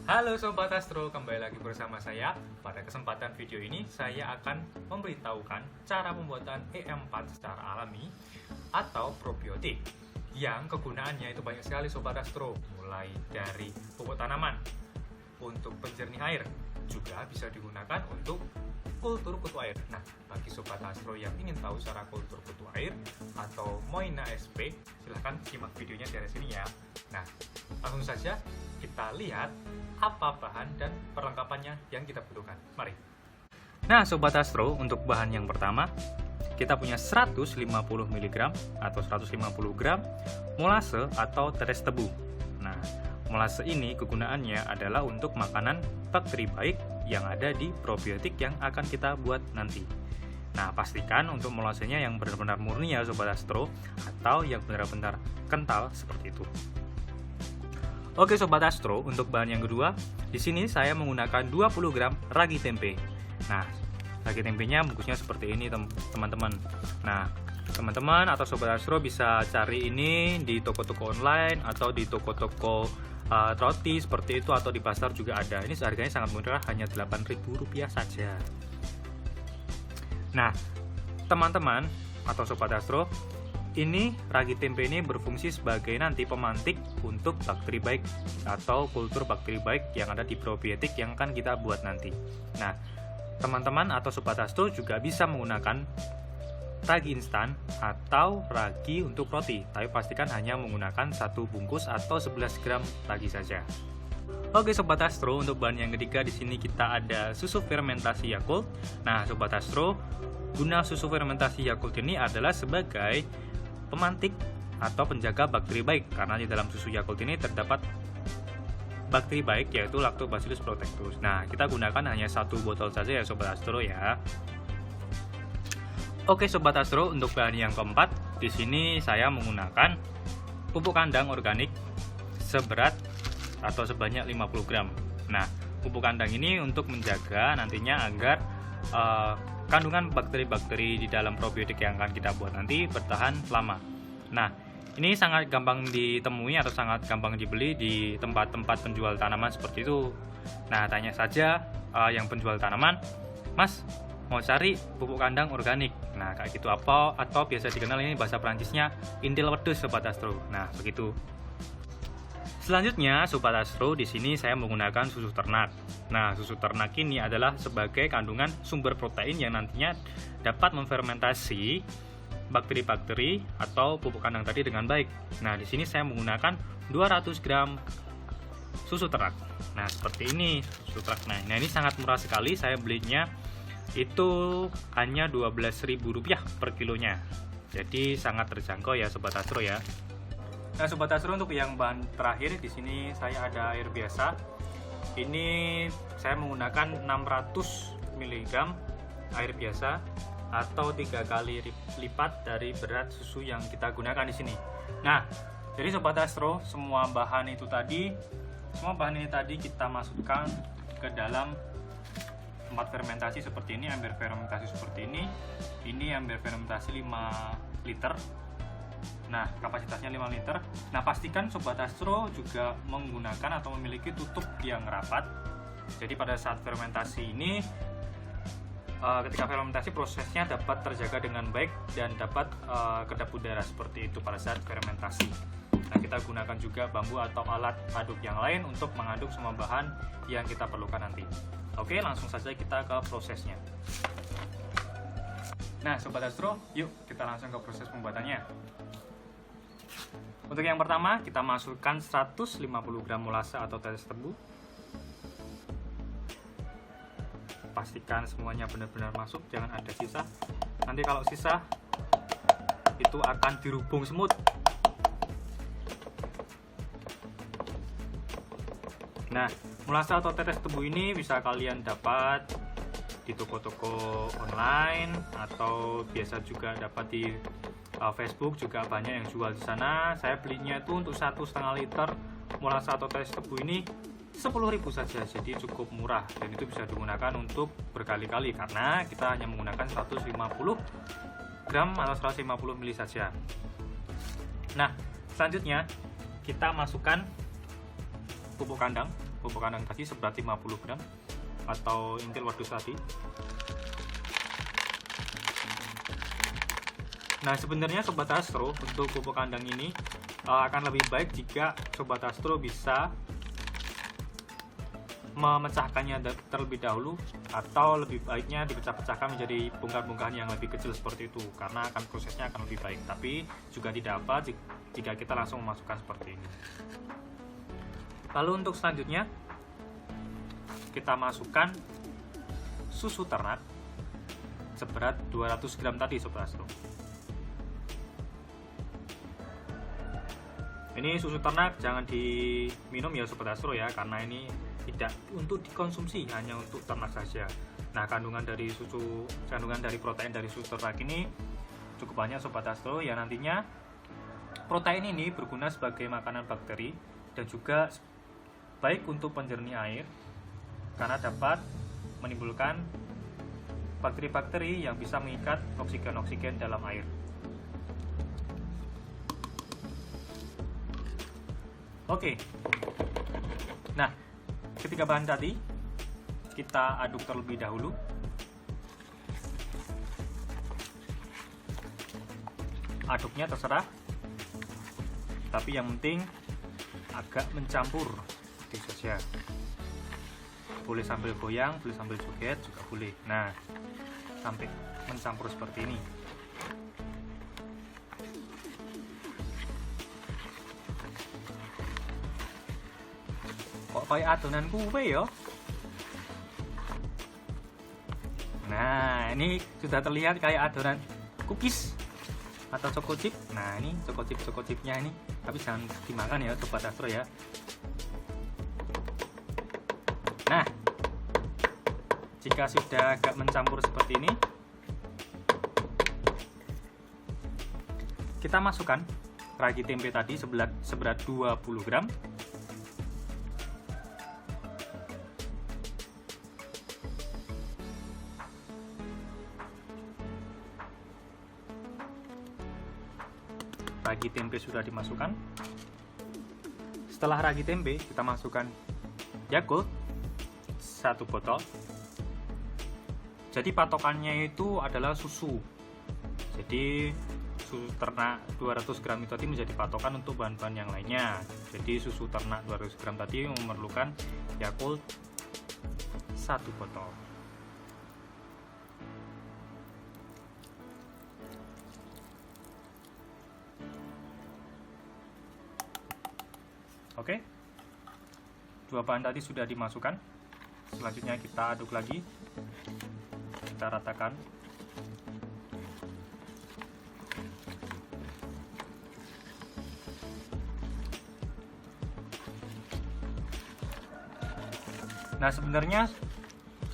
Halo Sobat Astro, kembali lagi bersama saya. Pada kesempatan video ini, saya akan memberitahukan cara pembuatan E4 secara alami atau probiotik yang kegunaannya itu banyak sekali Sobat Astro, mulai dari pupuk tanaman untuk penjernih air, juga bisa digunakan untuk kultur kutu air. Nah, bagi Sobat Astro yang ingin tahu cara kultur kutu air atau Moina SP, silahkan simak videonya dari sini ya. Nah, langsung saja kita lihat apa bahan dan perlengkapannya yang kita butuhkan. Mari. Nah, Sobat Astro, untuk bahan yang pertama, kita punya 150 mg atau 150 gram molase atau tetes tebu. Nah, molase ini kegunaannya adalah untuk makanan bakteri baik yang ada di probiotik yang akan kita buat nanti. Nah, pastikan untuk molasenya yang benar-benar murni ya Sobat Astro, atau yang benar-benar kental seperti itu. Oke Sobat Astro, untuk bahan yang kedua, di sini saya menggunakan 20 gram ragi tempe. Nah, ragi tempenya bungkusnya seperti ini teman-teman. Nah, teman-teman atau Sobat Astro bisa cari ini di toko-toko online atau di toko-toko roti seperti itu, atau di pasar juga ada. Ini harganya sangat murah, hanya Rp8.000 saja. Nah, teman-teman atau Sobat Astro, ini ragi tempe ini berfungsi sebagai nanti pemantik untuk bakteri baik atau kultur bakteri baik yang ada di probiotik yang akan kita buat nanti. Nah, teman-teman atau Sobat Astro juga bisa menggunakan ragi instan atau ragi untuk roti, tapi pastikan hanya menggunakan 1 bungkus atau 11 gram ragi saja. Oke Sobat Astro, untuk bahan yang ketiga di sini kita ada susu fermentasi Yakult. Nah, Sobat Astro, guna susu fermentasi Yakult ini adalah sebagai pemantik atau penjaga bakteri baik, karena di dalam susu Yakult ini terdapat bakteri baik yaitu Lactobacillus protectus. Nah, kita gunakan hanya 1 botol saja ya Sobat Astro ya. Oke Sobat Astro, untuk bahan yang keempat di sini saya menggunakan pupuk kandang organik seberat atau sebanyak 50 gram. Nah, pupuk kandang ini untuk menjaga nantinya agar kandungan bakteri-bakteri di dalam probiotik yang akan kita buat nanti bertahan lama. Nah, ini sangat gampang ditemui atau sangat gampang dibeli di tempat-tempat penjual tanaman seperti itu. Nah, tanya saja yang penjual tanaman, Mas, mau cari pupuk kandang organik. Nah, kayak gitu apa, atau biasa dikenal ini bahasa Perancisnya intil wedhus Sobat Astro. Nah, begitu. Selanjutnya, Sobat Astro, di sini saya menggunakan susu ternak. Nah, susu ternak ini adalah sebagai kandungan sumber protein yang nantinya dapat memfermentasi bakteri-bakteri atau pupuk kandang tadi dengan baik. Nah, di sini saya menggunakan 200 gram susu ternak. Nah, seperti ini susu ternak. Nah, ini sangat murah sekali. Saya belinya itu hanya Rp12.000 per kilonya. Jadi sangat terjangkau ya Sobat Astro ya. Nah, Sobat Astro, untuk yang bahan terakhir di sini saya ada air biasa. Ini saya menggunakan 600 mg air biasa atau 3 kali lipat dari berat susu yang kita gunakan di sini. Nah, jadi Sobat Astro, semua bahan ini tadi kita masukkan ke dalam tempat fermentasi seperti ini, ember fermentasi seperti ini. Ini ember fermentasi 5 liter. Nah, kapasitasnya 5 liter. Nah, pastikan Sobat Astro juga menggunakan atau memiliki tutup yang rapat. Jadi pada saat fermentasi ini, ketika fermentasi prosesnya dapat terjaga dengan baik dan dapat kedap udara seperti itu pada saat fermentasi. Nah, kita gunakan juga bambu atau alat aduk yang lain untuk mengaduk semua bahan yang kita perlukan nanti. Oke, langsung saja kita ke prosesnya. Nah, Sobat Astro, yuk kita langsung ke proses pembuatannya. Untuk yang pertama, kita masukkan 150 gram molase atau tetes tebu. Pastikan semuanya benar-benar masuk, jangan ada sisa. Nanti kalau sisa, itu akan dirubung semut. Nah, molase atau tetes tebu ini bisa kalian dapat di toko-toko online, atau biasa juga dapat di Facebook, juga banyak yang jual di sana. Saya belinya itu untuk 1,5 liter molase atau tetes tebu ini 10.000 saja, jadi cukup murah dan itu bisa digunakan untuk berkali-kali karena kita hanya menggunakan 150 gram atau 150 ml saja. Nah, selanjutnya kita masukkan pupuk kandang pupuk kandang tadi seberat 50 gram atau intil wadus tadi. Nah, sebenarnya Sobat Astro, untuk pupuk kandang ini akan lebih baik jika Sobat Astro bisa memecahkannya terlebih dahulu, atau lebih baiknya dipecah-pecahkan menjadi bongkahan-bongkahan yang lebih kecil seperti itu, karena prosesnya akan lebih baik. Tapi juga tidak apa jika kita langsung memasukkan seperti ini. Lalu untuk selanjutnya kita masukkan susu ternak seberat 200 gram tadi, Sobat Astro. Ini susu ternak jangan diminum ya Sobat Astro ya, karena ini tidak untuk dikonsumsi, hanya untuk ternak saja. Nah, kandungan dari protein dari susu ternak ini cukup banyak Sobat Astro, ya nantinya protein ini berguna sebagai makanan bakteri dan juga baik untuk penjernih air karena dapat menimbulkan bakteri-bakteri yang bisa mengikat oksigen-oksigen dalam air. Oke. Nah, ketiga bahan tadi kita aduk terlebih dahulu. Aduknya terserah, tapi yang penting agak mencampur itu saja. Boleh sambil goyang, boleh sambil joget juga boleh. Nah, sampai mencampur seperti ini. Kok kayak adonan kue ya? Nah, ini sudah terlihat kayak adonan cookies atau choco chip. Nah, ini choco chipnya ini, tapi jangan dimakan ya Sobat Astro ya. Nah, jika sudah agak mencampur seperti ini, kita masukkan ragi tempe tadi seberat 20 gram. Ragi tempe sudah dimasukkan. Setelah ragi tempe, kita masukkan Yakult 1 botol. Jadi patokannya itu adalah susu. Jadi susu ternak 200 gram itu tadi menjadi patokan untuk bahan-bahan yang lainnya. Jadi susu ternak 200 gram tadi memerlukan Yakult 1 botol. Oke, dua bahan tadi sudah dimasukkan. Selanjutnya kita aduk lagi, kita ratakan. Nah, sebenarnya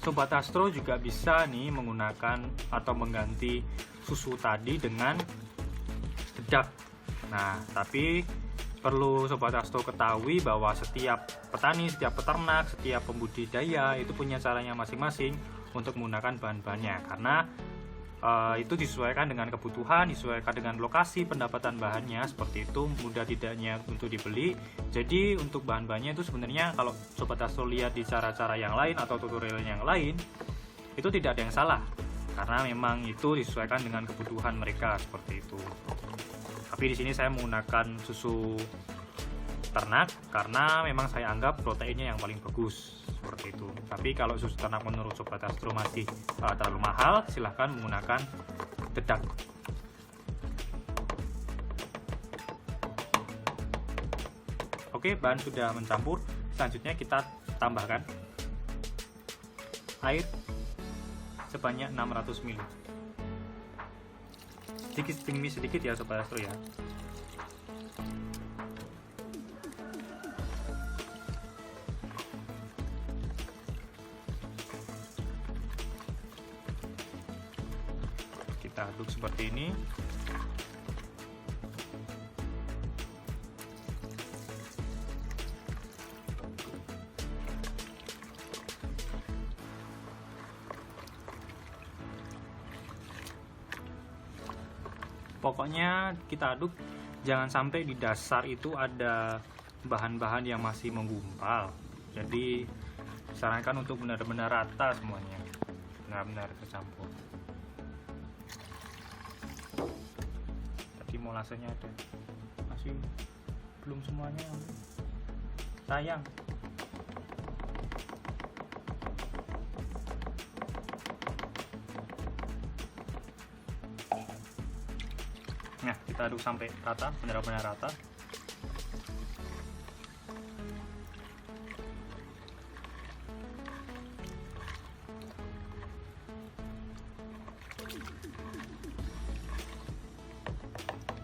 Sobat Astro juga bisa nih menggunakan atau mengganti susu tadi dengan dedak. Nah, tapi perlu Sobat Astro ketahui bahwa setiap petani, setiap peternak, setiap pembudidaya itu punya caranya masing-masing untuk menggunakan bahan-bahannya, karena itu disesuaikan dengan kebutuhan, disesuaikan dengan lokasi pendapatan bahannya, seperti itu, mudah tidaknya untuk dibeli. Jadi untuk bahan-bahannya itu sebenarnya kalau Sobat Astro lihat di cara-cara yang lain atau tutorial yang lain, itu tidak ada yang salah, karena memang itu disesuaikan dengan kebutuhan mereka seperti itu. Tapi di sini saya menggunakan susu ternak karena memang saya anggap proteinnya yang paling bagus seperti itu. Tapi kalau susu ternak menurut Sobat Astro masih terlalu mahal, silahkan menggunakan dedak. Oke, bahan sudah mencampur. Selanjutnya kita tambahkan air sebanyak 600 ml. Sedikit ya Sobat Astro ya. Kita aduk seperti ini. Pokoknya kita aduk, jangan sampai di dasar itu ada bahan-bahan yang masih menggumpal. Jadi disarankan untuk benar-benar rata semuanya, benar-benar tercampur. Tadi molasenya ada, masih belum semuanya, sayang. Nah, kita aduk sampai rata, benar-benar rata.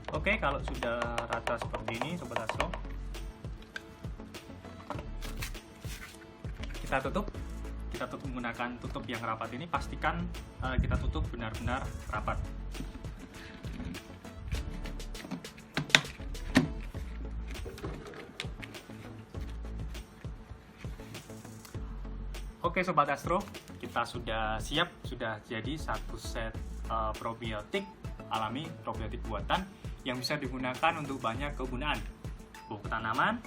Oke, kalau sudah rata seperti ini Sobat Astro, kita tutup menggunakan tutup yang rapat ini. Pastikan kita tutup benar-benar rapat. Oke Sobat Astro, kita sudah siap, sudah jadi satu set probiotik alami, probiotik buatan yang bisa digunakan untuk banyak kegunaan. Pupuk tanaman,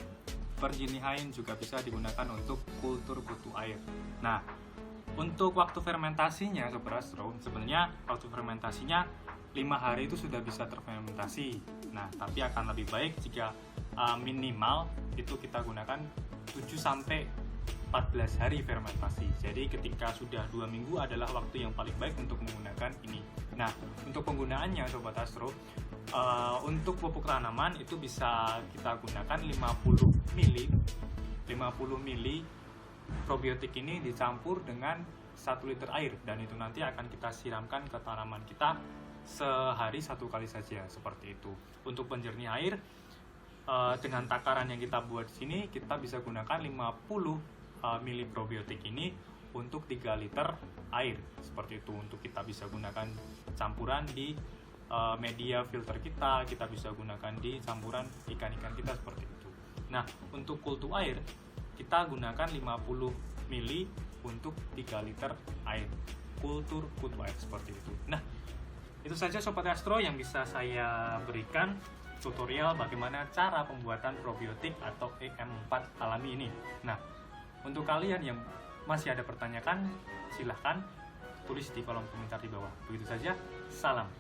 perjenihan juga bisa digunakan untuk kultur kutu air. Nah, untuk waktu fermentasinya Sobat Astro, sebenarnya waktu fermentasinya 5 hari itu sudah bisa terfermentasi. Nah, tapi akan lebih baik jika minimal itu kita gunakan 7 sampai 14 hari fermentasi. Jadi ketika sudah 2 minggu adalah waktu yang paling baik untuk menggunakan ini. Nah, untuk penggunaannya Sobat Astro, untuk pupuk tanaman itu bisa kita gunakan 50 ml probiotik ini dicampur dengan 1 liter air, dan itu nanti akan kita siramkan ke tanaman kita sehari 1 kali saja, seperti itu. Untuk penjernih air, dengan takaran yang kita buat di sini, kita bisa gunakan 50 mili probiotik ini untuk 3 liter air, seperti itu. Untuk kita bisa gunakan campuran di media filter kita bisa gunakan di campuran ikan-ikan kita, seperti itu. Nah, untuk kultu air kita gunakan 50 mili untuk 3 liter air, kultur kutu air, seperti itu. Nah, itu saja Sobat Astro yang bisa saya berikan tutorial bagaimana cara pembuatan probiotik atau EM4 alami ini. Nah, untuk kalian yang masih ada pertanyaan, silahkan tulis di kolom komentar di bawah. Begitu saja, salam.